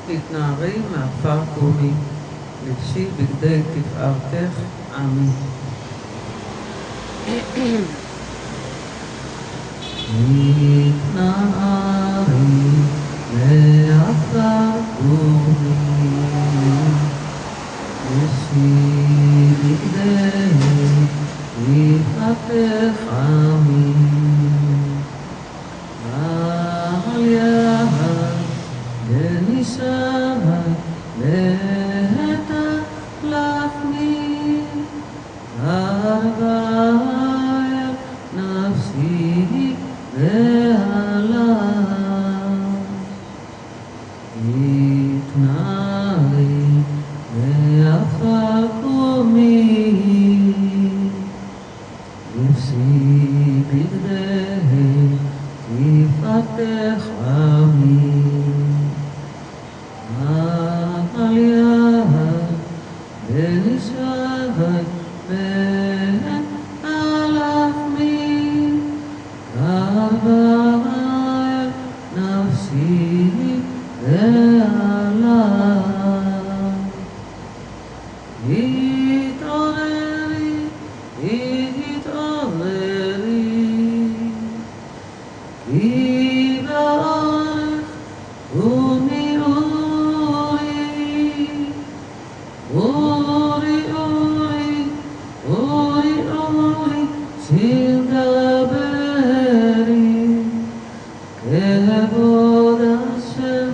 תתנערי מעפר קומי, לבשי בגדי תפארתך עמי. תתנערי מעפר קומי, לבשי בגדי תפארתך עמי. על יד בנישא להטה לחמי, ארבע נפשי ועלה. התנערי מעפר קומי, לבשי בגדי תפארתך עמי. על יד בנישא לחמי, ארבע נפשי ועלה. התעוררי, התעוררי, כי בערך קומי אורי, אורי, אורי, אורי, אורי, שיר דברי, כבוד השם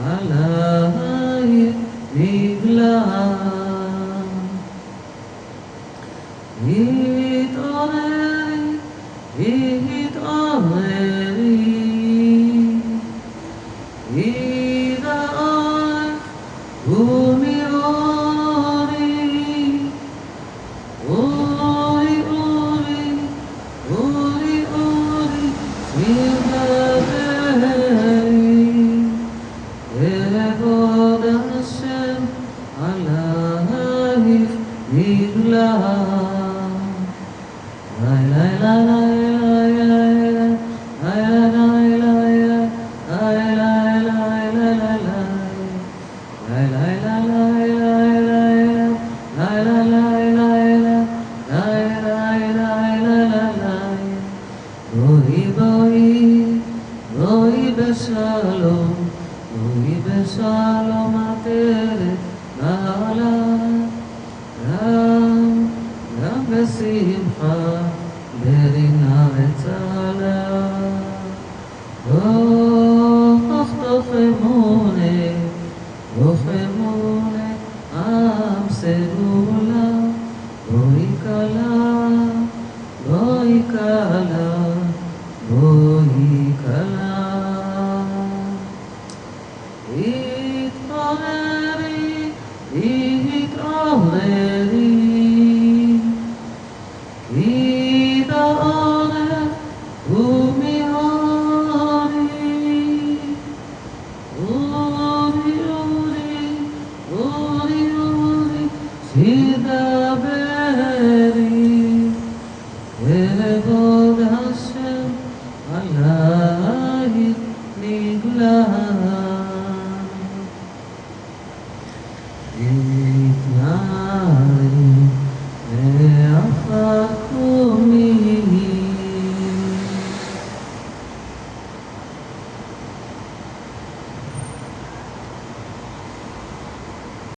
עלייך נגלה. התעוררי, התעוררי, כי בערך קומי אורי, אורי, אורי, אורי, אורי, שיר דברי, כבוד השם עלייך נגלה. בואי בשלום, בואי בשלום עטרת בעלה, גם בשמחה ברינה וצהלה. תוך אמונה, תוך אמונה עם סגולה. בואי כלה, בואי כלה, בואי כלה. התעוררי, התעוררי, כי בערך קומי אורי, אורי, אורי, אורי, אורי, שיר דברי, כבוד השם עלייך נגלה.